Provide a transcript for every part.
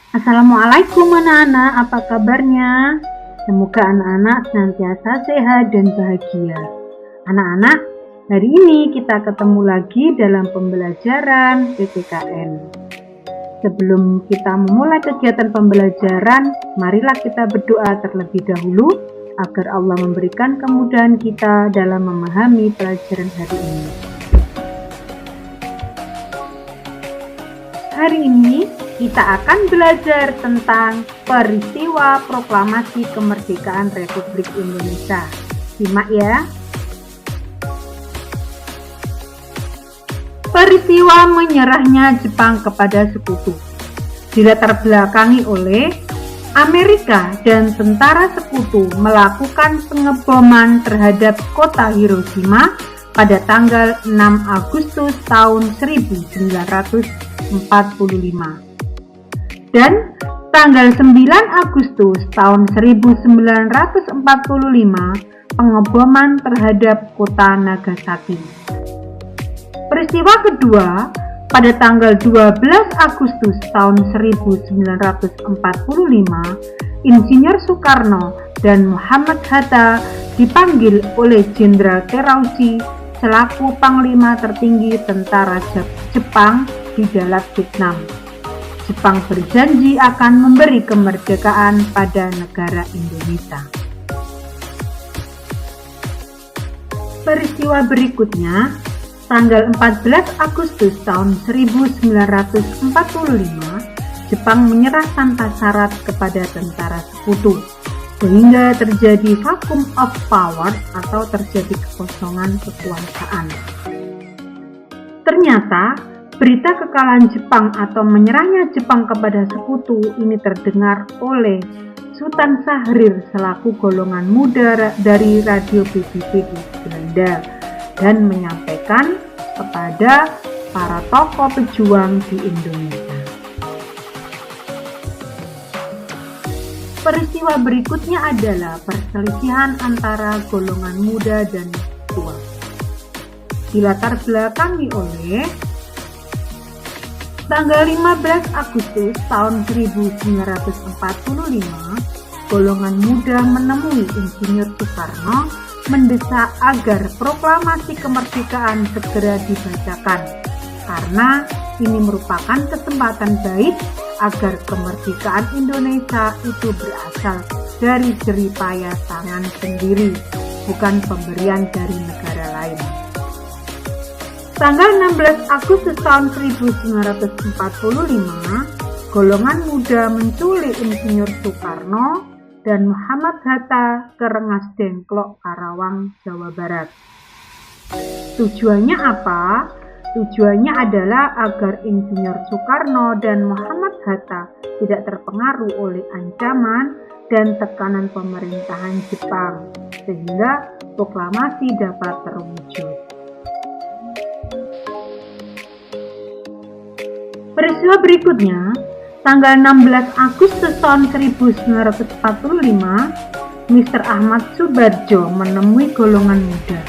Assalamualaikum anak-anak, apa kabarnya? Semoga anak-anak senantiasa sehat dan bahagia. Anak-anak, hari ini kita ketemu lagi dalam pembelajaran PPKN. Sebelum kita memulai kegiatan pembelajaran, marilah kita berdoa terlebih dahulu agar Allah memberikan kemudahan kita dalam memahami pelajaran hari ini. Hari ini kita akan belajar tentang peristiwa proklamasi kemerdekaan Republik Indonesia. Simak ya. Peristiwa menyerahnya Jepang kepada sekutu dilatar belakangi oleh Amerika dan tentara sekutu melakukan pengeboman terhadap kota Hiroshima pada tanggal 6 Agustus tahun 1945. Dan tanggal 9 Agustus tahun 1945 pengeboman terhadap kota Nagasaki. Peristiwa kedua pada tanggal 12 Agustus tahun 1945, Insinyur Soekarno dan Muhammad Hatta dipanggil oleh Jenderal Terauchi selaku Panglima tertinggi tentara Jepang di Dalat, Vietnam. Jepang berjanji akan memberi kemerdekaan pada negara Indonesia. Peristiwa berikutnya, tanggal 14 Agustus tahun 1945, Jepang menyerah tanpa syarat kepada tentara sekutu, sehingga terjadi vacuum of power atau terjadi kekosongan kekuasaan. Ternyata, berita kekalahan Jepang atau menyerahnya Jepang kepada sekutu ini terdengar oleh Sultan Syahrir selaku golongan muda dari radio BBC di Belanda dan menyampaikan kepada para tokoh pejuang di Indonesia. Peristiwa berikutnya adalah perselisihan antara golongan muda dan tua. Dilatar belakangi oleh tanggal 15 Agustus tahun 1945, golongan muda menemui Insinyur Soekarno mendesak agar proklamasi kemerdekaan segera dibacakan, karena ini merupakan kesempatan baik agar kemerdekaan Indonesia itu berasal dari jerih payah tangan sendiri, bukan pemberian dari negara lain. Tanggal 16 Agustus tahun 1945, golongan muda menculik Insinyur Soekarno dan Muhammad Hatta ke Rengas Dengklok, Karawang, Jawa Barat. Tujuannya apa? Tujuannya adalah agar Insinyur Soekarno dan Muhammad Hatta tidak terpengaruh oleh ancaman dan tekanan pemerintahan Jepang, sehingga proklamasi dapat terwujud. Peristiwa berikutnya, tanggal 16 Agustus tahun 1945, Mr. Ahmad Subarjo menemui golongan muda.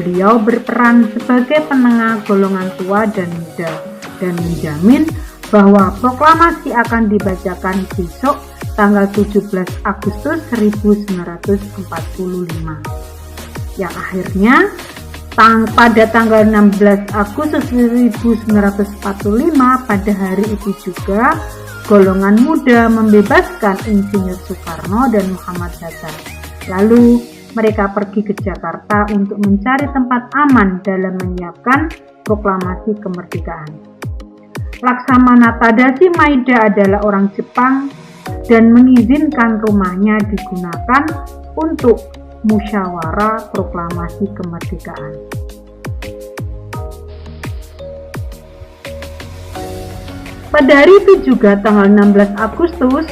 Beliau berperan sebagai penengah golongan tua dan muda dan menjamin bahwa proklamasi akan dibacakan besok tanggal 17 Agustus 1945. Yang akhirnya pada tanggal 16 Agustus 1945, pada hari itu juga golongan muda membebaskan Insinyur Soekarno dan Muhammad Hatta. Lalu mereka pergi ke Jakarta untuk mencari tempat aman dalam menyiapkan proklamasi kemerdekaan. Laksamana Tadashi Maeda adalah orang Jepang dan mengizinkan rumahnya digunakan untuk musyawarah proklamasi kemerdekaan. Pada hari itu juga tanggal 16 Agustus,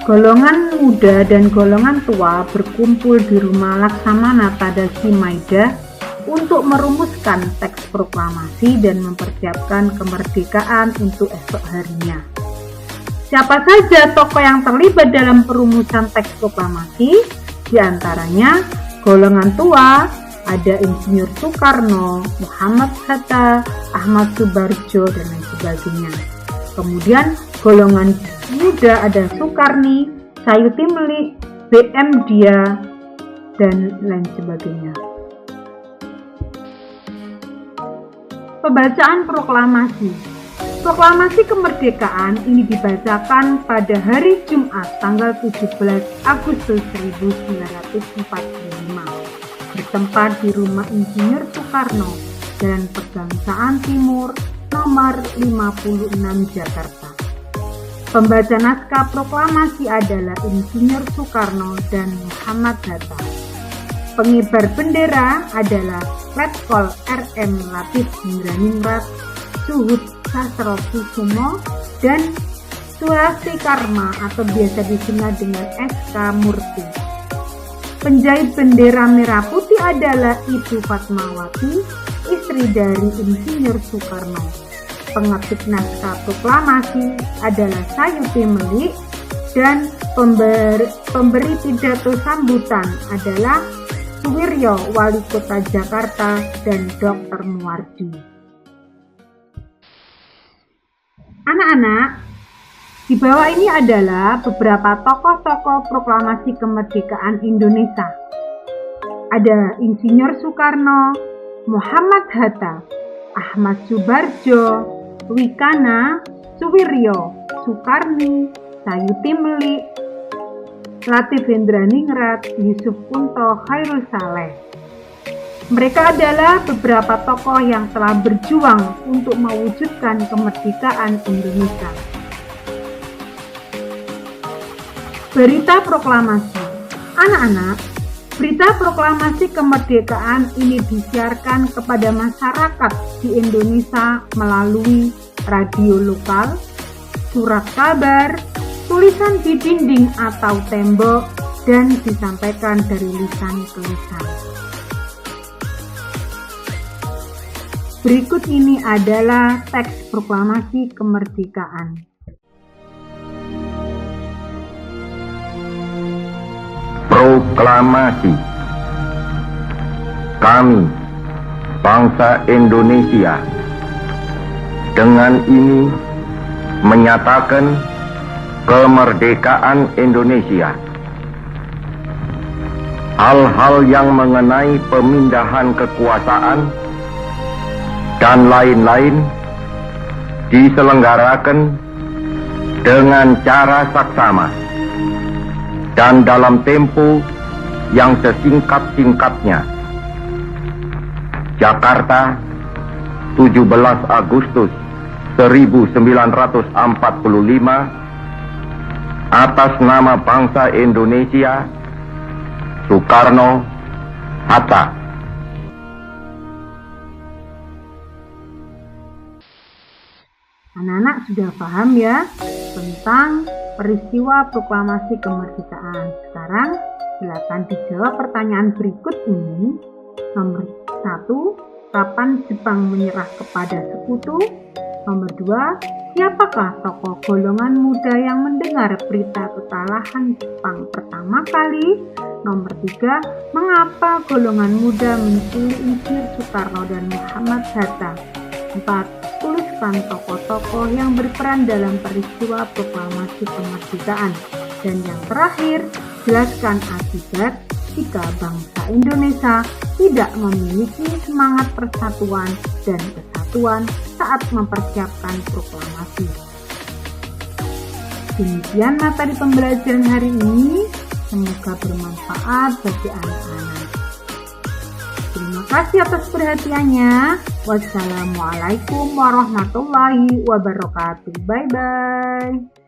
golongan muda dan golongan tua berkumpul di rumah Laksamana Tadashi Maeda untuk merumuskan teks proklamasi dan mempersiapkan kemerdekaan untuk esok harinya. Siapa saja tokoh yang terlibat dalam perumusan teks proklamasi? Di antaranya golongan tua ada Insinyur Soekarno, Muhammad Hatta, Ahmad Subarjo, dan lain sebagainya. Kemudian golongan muda ada Sukarni, Sayuti Melik, BM Dia, dan lain sebagainya. Pembacaan proklamasi. Proklamasi kemerdekaan ini dibacakan pada hari Jumat tanggal 17 Agustus 1945 bertempat di Rumah Insinyur Soekarno, Jalan Pegangsaan Timur, nomor 56 Jakarta. Pembaca naskah proklamasi adalah Insinyur Soekarno dan Muhammad Hatta. Pengibar bendera adalah Letkol RM Latif Indraningrat, Suhud Sastrokusumo, dan Suhasti Karma atau biasa dikenal dengan SK Murti. Penjahit bendera merah putih adalah Ibu Fatmawati, istri dari Insinyur Soekarno. Pengetik naskah proklamasi adalah Sayuti Melik dan pemberi pidato sambutan adalah Suwiryo, Wali Kota Jakarta, dan Dr. Muwardi. Anak-anak, di bawah ini adalah beberapa tokoh-tokoh proklamasi kemerdekaan Indonesia. Ada Insinyur Soekarno, Muhammad Hatta, Ahmad Subarjo, Wikana, Suwiryo, Sukarni, Sayuti Melik, Latif Indraningrat, Yusuf Kunto, Khairul Saleh. Mereka adalah beberapa tokoh yang telah berjuang untuk mewujudkan kemerdekaan Indonesia. Berita proklamasi. Anak-anak, berita proklamasi kemerdekaan ini disiarkan kepada masyarakat di Indonesia melalui radio lokal, surat kabar, tulisan di dinding atau tembok, dan disampaikan dari lisan ke lisan. Berikut ini adalah teks proklamasi kemerdekaan. Proklamasi. Kami, bangsa Indonesia, dengan ini menyatakan kemerdekaan Indonesia. Hal-hal yang mengenai pemindahan kekuasaan dan lain-lain diselenggarakan dengan cara saksama dan dalam tempo yang sesingkat-singkatnya. Jakarta, 17 Agustus 1945, atas nama bangsa Indonesia, Soekarno Hatta. Anak-anak sudah paham ya tentang peristiwa proklamasi kemerdekaan. Sekarang silakan dijawab pertanyaan berikut ini. Nomor 1, kapan Jepang menyerah kepada sekutu? Nomor 2, siapakah tokoh golongan muda yang mendengar berita kekalahan Jepang pertama kali? Nomor 3, mengapa golongan muda menculik Insinyur Soekarno dan Muhammad Hatta? 4, tuliskan tokoh-tokoh yang berperan dalam peristiwa proklamasi kemerdekaan. Dan yang terakhir, jelaskan akibat jika bangsa Indonesia tidak memiliki semangat persatuan dan kesatuan saat mempersiapkan proklamasi. Demikian materi pembelajaran hari ini, semoga bermanfaat bagi anak-anak. Terima kasih atas perhatiannya. Wassalamualaikum warahmatullahi wabarakatuh. Bye-bye.